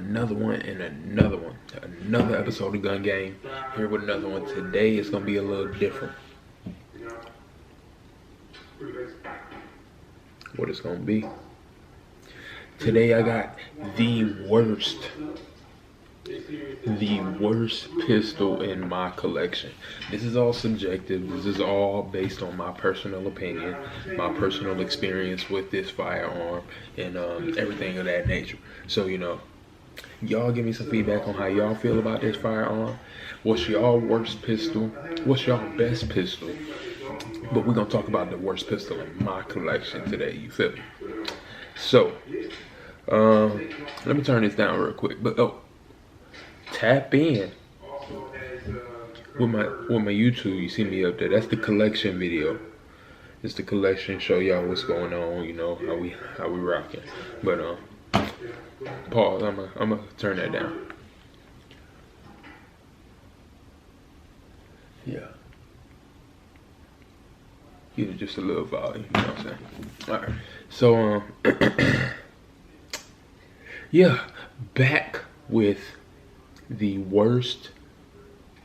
another one and another one. Another episode of Gun Game. Here with another one. Today it's gonna be a little different. What it's gonna be. Today I got the worst pistol in my collection. This is all subjective. This is all based on my personal opinion, my personal experience with this firearm, and everything of that nature. So, you know, y'all give me some feedback on how y'all feel about this firearm. What's y'all worst pistol? What's y'all best pistol? But we're gonna talk about the worst pistol in my collection today, you feel me? So, let me turn this down real quick. But tap in with my YouTube. You see me up there. That's the collection video. It's the collection. Show y'all what's going on. You know how we rocking. But pause. I'm gonna turn that down. Yeah. Give it just a little volume. You know what I'm saying? All right. So yeah, back with the worst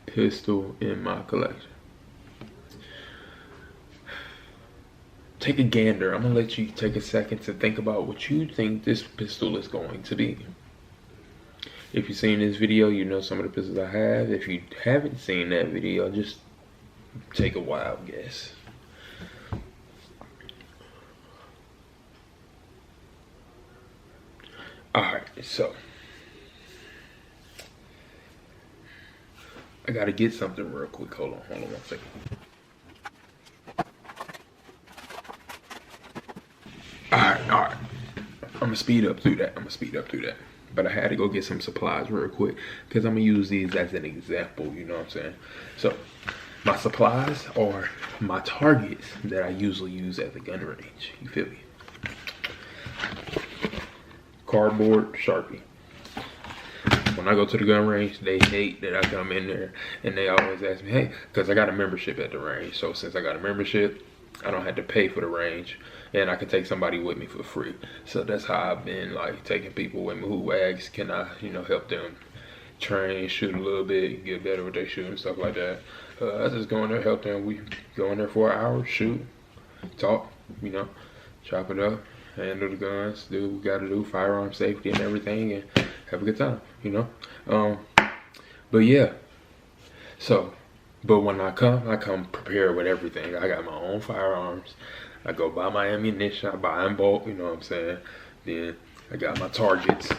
pistol in my collection. Take a gander. I'm gonna let you take a second to think about what you think this pistol is going to be. If you've seen this video, you know some of the pistols I have. If you haven't seen that video, just take a wild guess. Alright, so I gotta get something real quick. Hold on 1 second. Alright. I'm gonna speed up through that. But I had to go get some supplies real quick because I'm gonna use these as an example, you know what I'm saying? So, my supplies are my targets that I usually use at the gun range. You feel me? Cardboard Sharpie. When I go to the gun range, they hate that I come in there and they always ask me, hey, because I got a membership at the range. So since I got a membership, I don't have to pay for the range and I can take somebody with me for free. So that's how I've been like taking people with me who ask, can I, you know, help them train, shoot a little bit, get better with their shooting, stuff like that. I just go in there, help them. We go in there for an hour, shoot, talk, you know, chop it up, handle the guns, do what we gotta do, firearm safety and everything, and have a good time, you know? But yeah, so, but when I come prepared with everything. I got my own firearms. I go buy my ammunition, I buy in bulk, you know what I'm saying? Then I got my targets.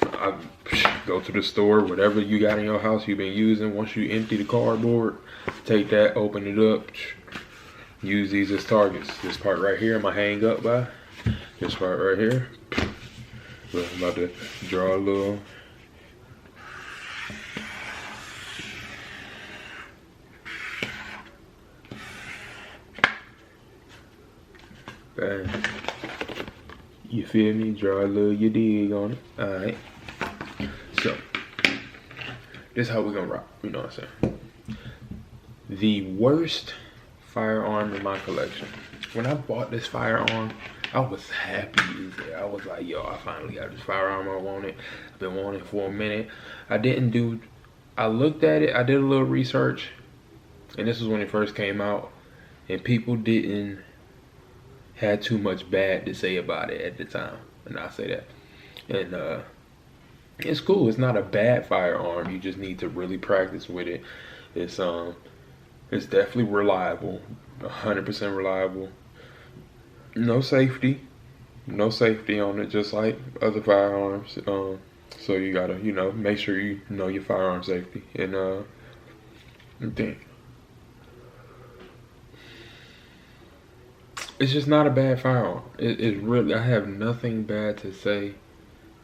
I go to the store, whatever you got in your house you've been using. Once you empty the cardboard, take that, open it up, use these as targets. This part right here, I'm gonna hang up by. This part right here. So I'm about to draw a little. Bang. You feel me? Draw a little you dig on it. Alright. So, this is how we're gonna rock. You know what I'm saying? The worst firearm in my collection. When I bought this firearm, I was happy to use it. I was like, yo, I finally got this firearm I wanted. I've been wanting it for a minute. I looked at it, I did a little research, and this was when it first came out, and people didn't had too much bad to say about it at the time. And I say that. And it's cool. It's not a bad firearm. You just need to really practice with it. It's definitely reliable. 100% reliable. No safety on it, just like other firearms. So you gotta, you know, make sure you know your firearm safety. And then it's just not a bad firearm. It's really, I have nothing bad to say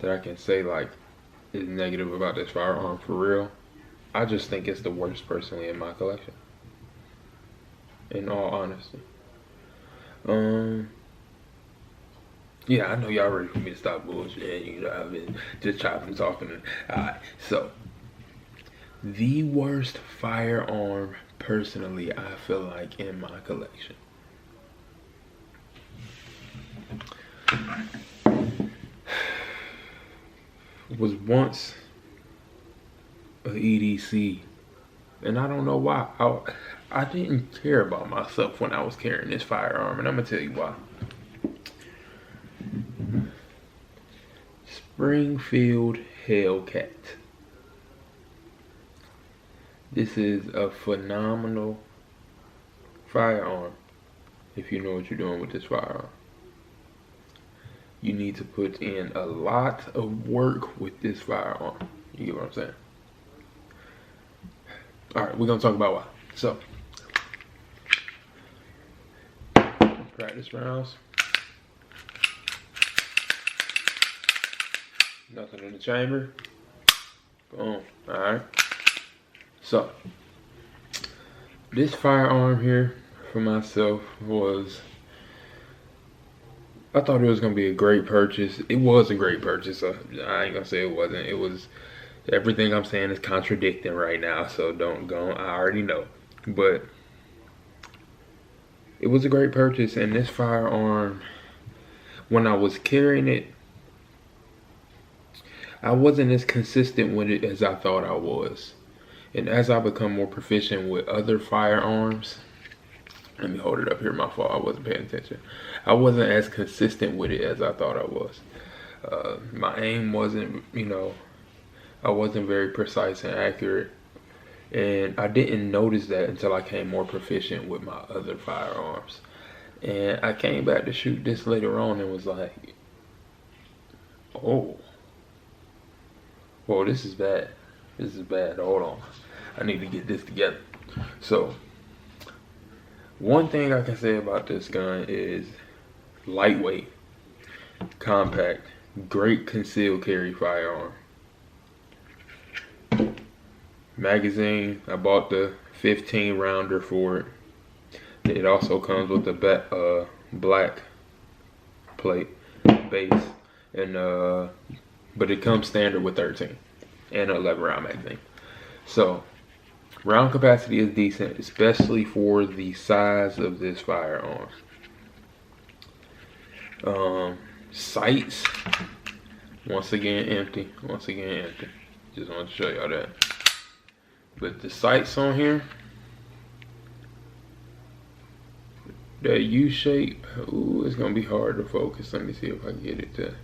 that I can say like is negative about this firearm for real. I just think it's the worst personally in my collection, in all honesty. Yeah, I know y'all ready for me to stop bullshit. You know, I've been just chopping, talking. Alright, so the worst firearm personally I feel like in my collection. was once a EDC, and I don't know why. I didn't care about myself when I was carrying this firearm, and I'm gonna tell you why. Springfield Hellcat. This is a phenomenal firearm if you know what you're doing with this firearm. You need to put in a lot of work with this firearm. You get what I'm saying? Alright, we're gonna talk about why. So, practice rounds. Nothing in the chamber. Boom. Alright. So, this firearm here for myself was, I thought it was going to be a great purchase. It was a great purchase. So I ain't going to say it wasn't. It was, everything I'm saying is contradicting right now. So don't go, I already know. But it was a great purchase. And this firearm, when I was carrying it, I wasn't as consistent with it as I thought I was. And as I become more proficient with other firearms, let me hold it up here, my fault, I wasn't paying attention. I wasn't as consistent with it as I thought I was. My aim wasn't, I wasn't very precise and accurate. And I didn't notice that until I came more proficient with my other firearms. And I came back to shoot this later on and was like, oh, whoa, this is bad. This is bad, hold on. I need to get this together. So, one thing I can say about this gun is lightweight, compact, great concealed carry firearm. Magazine, I bought the 15 rounder for it. It also comes with the black plate base, and but it comes standard with 13 and an 11 round magazine. So round capacity is decent, especially for the size of this firearm. Sights, once again empty. Just want to show y'all that. But the sights on here, that U shape, ooh, it's gonna be hard to focus. Let me see if I can get it to.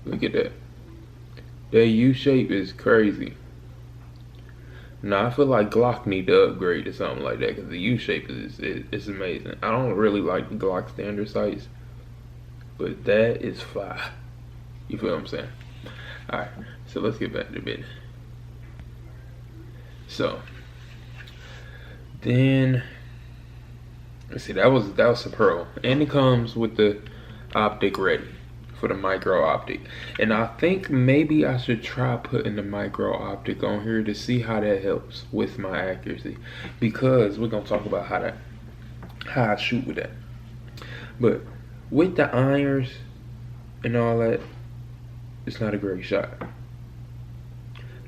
Look at that. That U shape is crazy. Now I feel like Glock need to upgrade to something like that, because the U shape is amazing. I don't really like the Glock standard sights, but that is fly. You feel what I'm saying? Alright, so let's get back to business. So then, let's see, that was the Pro, and it comes with the optic ready for the micro optic. And I think maybe I should try putting the micro optic on here to see how that helps with my accuracy, because we're gonna talk about how I shoot with that. But with the irons and all that, it's not a great shot.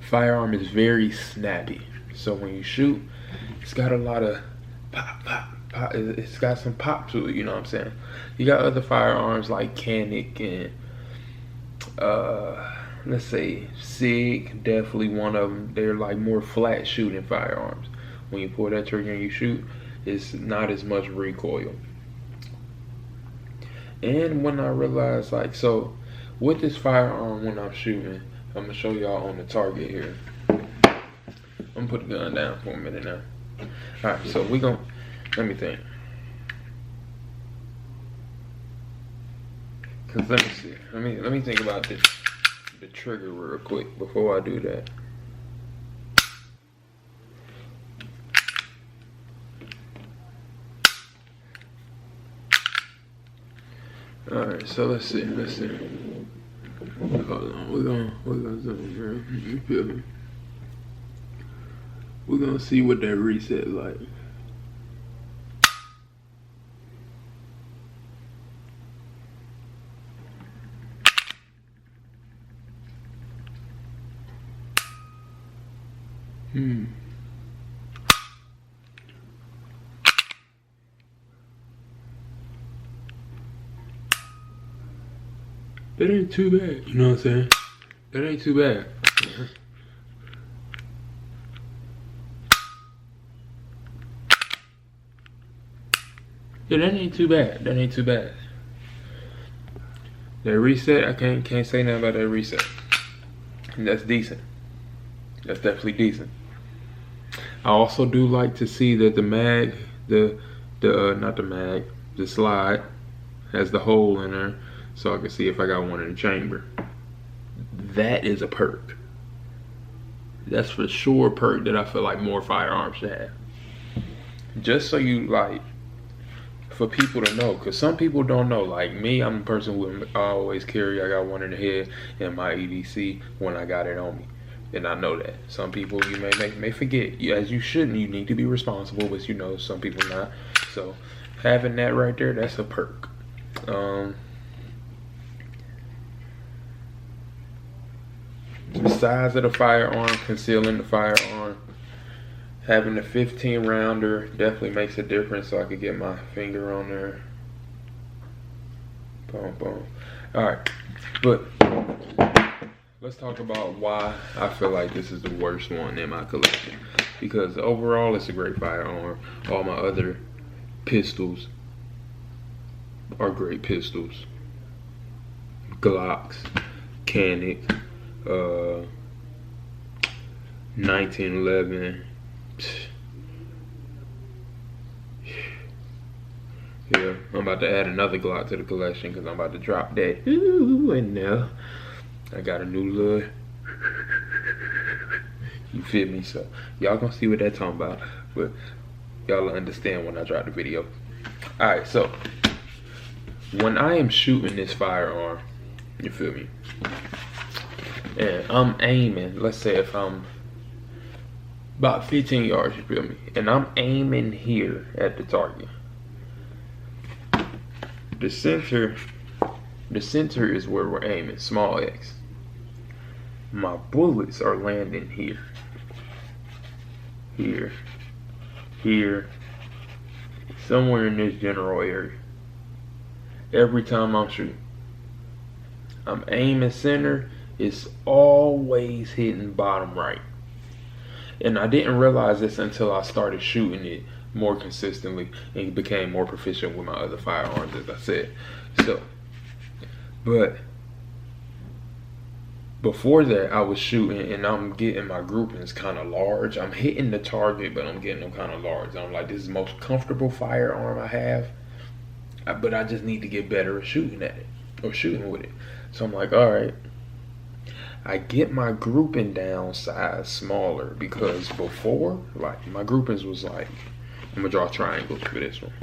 Firearm is very snappy, so when you shoot, it's got a lot of pop, pop, pop. It's got some pop to it, you know what I'm saying? You got other firearms like Canic and let's say Sig, definitely one of them. They're like more flat shooting firearms. When you pull that trigger and you shoot, it's not as much recoil. And when I realized, like, so with this firearm, when I'm shooting, I'm gonna show y'all on the target here. I'm gonna put the gun down for a minute now. Alright, so we gon' let me think. Cause let me see. Let me think about this, the trigger real quick before I do that. Alright, so let's see. Hold on, we're gonna zoom here. You feel me? We're gonna see what that reset like. That ain't too bad. You know what I'm saying? That ain't too bad. Yeah, that ain't too bad. That ain't too bad. That reset, I can't say nothing about that reset. And that's decent. That's definitely decent. I also do like to see that the mag, not the mag, the slide has the hole in there, so I can see if I got one in the chamber. That is a perk. That's for sure a perk that I feel like more firearms should have. Just so you like, for people to know, because some people don't know. Like me, I'm a person who always carry, I got one in the head in my EDC when I got it on me. And I know that. Some people you may forget. As you shouldn't, you need to be responsible, but you know, some people not. So having that right there, that's a perk. The size of the firearm, concealing the firearm, having a 15 rounder definitely makes a difference, so I could get my finger on there. Boom, boom. Alright, but let's talk about why I feel like this is the worst one in my collection. Because overall, it's a great firearm. All my other pistols are great pistols. Glocks, Canic, 1911. Yeah, I'm about to add another Glock to the collection because I'm about to drop that. Ooh, and now I got a new little. You feel me? So y'all gonna see what that's talking about, but y'all will understand when I drop the video. All right, so when I am shooting this firearm, you feel me? And I'm aiming. Let's say if I'm about 15 yards, you feel me? And I'm aiming here at the target. The center is where we're aiming, small X. My bullets are landing here. Here. Here. Somewhere in this general area. Every time I'm shooting. I'm aiming center, it's always hitting bottom right. And I didn't realize this until I started shooting it more consistently and became more proficient with my other firearms, as I said. So, but before that, I was shooting and I'm getting my groupings kind of large. I'm hitting the target, but I'm getting them kind of large. I'm like, this is the most comfortable firearm I have, but I just need to get better at shooting at it or shooting with it. So I'm like, all right, I get my grouping down size smaller, because before, like, my groupings was like, I'm gonna draw triangles for this one.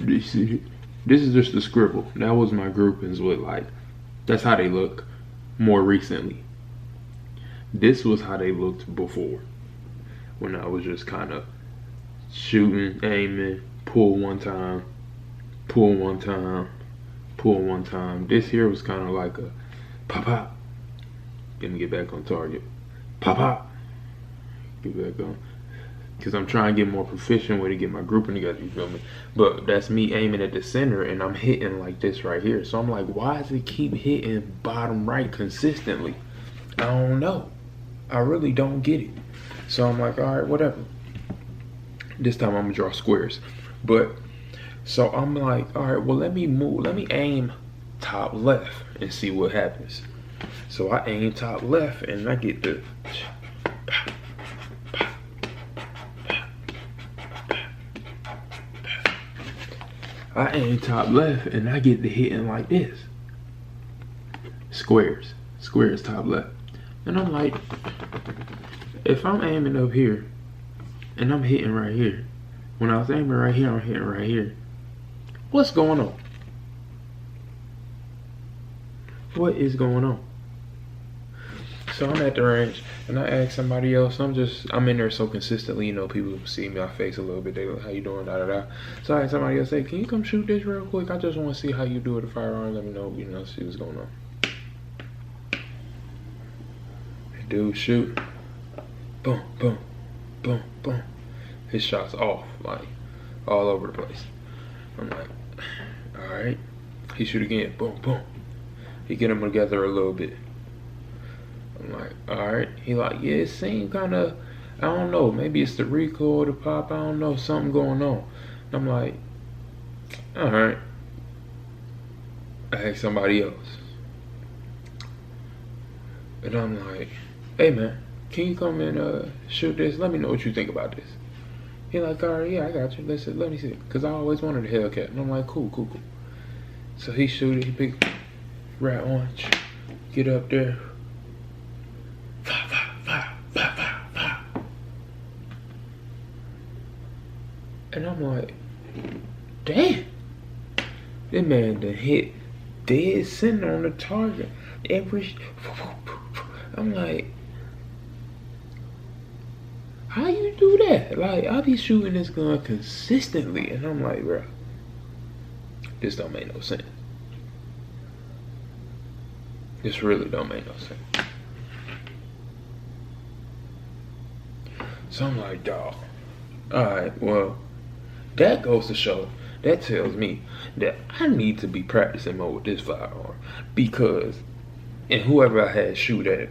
Do you see it? This is just the scribble. That was my groupings with, like, that's how they look more recently. This was how they looked before, when I was just kind of shooting, aiming, pull one time, pull one time, pull one time. This here was kind of like a pop pop. Let me get back on target. Pop pop. Get back on. Because I'm trying to get more proficient with it, get my grouping together, you feel me? But that's me aiming at the center and I'm hitting like this right here. So I'm like, why does it keep hitting bottom right consistently? I don't know. I really don't get it. So I'm like, all right, whatever. This time I'm gonna draw squares. But so I'm like, all right, well, let me aim top left and see what happens. So I aim top left and I get the I aim top left and I get the hitting like this. Squares top left. And I'm like, if I'm aiming up here and I'm hitting right here, when I was aiming right here, I'm hitting right here. What's going on? What is going on? So I'm at the range and I ask somebody else, I'm in there so consistently, you know, people see my face a little bit, they go, how you doing, da da da. So I ask somebody else, say, can you come shoot this real quick? I just want to see how you do with the firearm, let me know, you know, see what's going on. Dude shoot. Boom, boom, boom, boom. His shots off, like, all over the place. I'm like, all right. He shoot again. Boom, boom. He get them together a little bit. I'm like, all right. He like, yeah, it seemed kind of, I don't know. Maybe it's the recoil, the pop. I don't know. Something going on. And I'm like, all right. I asked somebody else. And I'm like, hey, man, can you come and shoot this? Let me know what you think about this. He like, all right, yeah, I got you. Let me see. Because I always wanted a Hellcat. And I'm like, cool. So he shoot it. He pick rat orange. Get up there. Fire. And I'm like, damn. This man done hit dead center on the target. I'm like, how you do that? Like, I be shooting this gun consistently, and I'm like, bro, this don't make no sense. This really don't make no sense. So I'm like, dawg, alright, well, that goes to show, that tells me that I need to be practicing more with this firearm, because, and whoever I had shoot it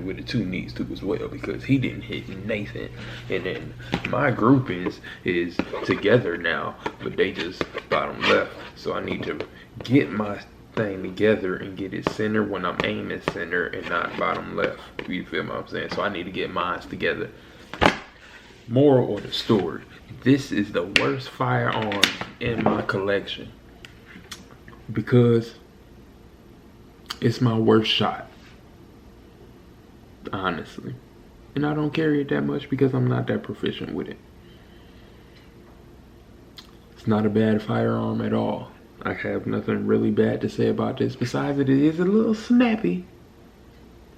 with the 2 needs to as well, because he didn't hit Nathan. And then my groupings is together now, but they just bottom left. So I need to get my thing together and get it center when I'm aiming center and not bottom left. You feel what I'm saying? So I need to get mine together. Moral of the story: this is the worst firearm in my collection because it's my worst shot, honestly. And I don't carry it that much because I'm not that proficient with it. It's not a bad firearm at all. I have nothing really bad to say about this. Besides, it is a little snappy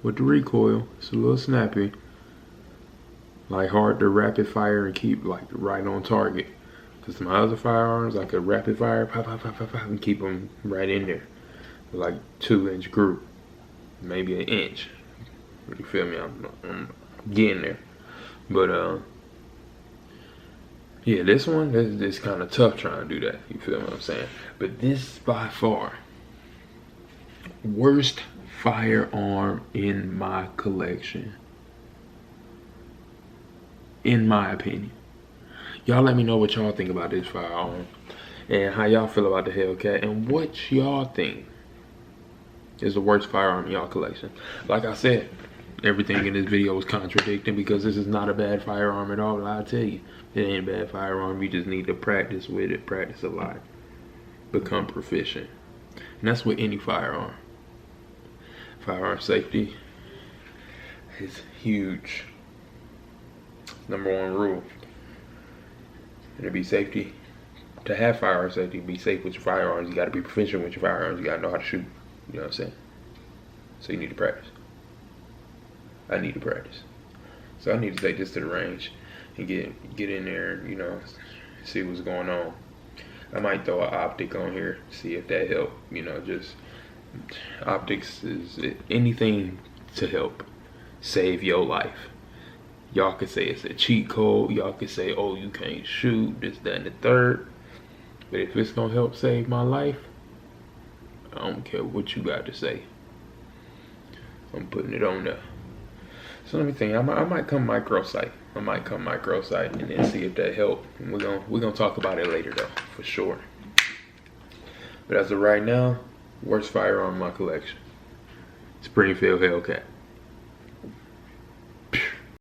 with the recoil. It's a little snappy. Like, hard to rapid fire and keep like right on target. Because my other firearms, I could rapid fire, pop, and keep them right in there. Like 2-inch group, maybe an inch. You feel me? I'm getting there. But yeah, this one is kind of tough trying to do that. You feel what I'm saying? But this by far worst firearm in my collection, in my opinion. Y'all let me know what y'all think about this firearm and how y'all feel about the Hellcat and what y'all think is the worst firearm in y'all collection. Like I said, everything in this video was contradicting because this is not a bad firearm at all. But I'll tell you, it ain't a bad firearm. You just need to practice with it, practice a lot, become proficient. And that's with any firearm. Firearm safety is huge. #1 rule. And to be safety, to have firearm safety, be safe with your firearms, you gotta be proficient with your firearms. You gotta know how to shoot. You know what I'm saying? So you need to practice. I need to practice. So I need to take this to the range and get in there and, you know, see what's going on. I might throw an optic on here, see if that help. You know, just optics is anything to help save your life. Y'all could say it's a cheat code. Y'all could say, oh, you can't shoot, this, that, and the third. But if it's gonna help save my life, I don't care what you got to say. I'm putting it on there. So let me think. I might come microsite. And then see if that help. And we're gonna talk about it later though, for sure. But as of right now, worst firearm in my collection. Springfield Hellcat.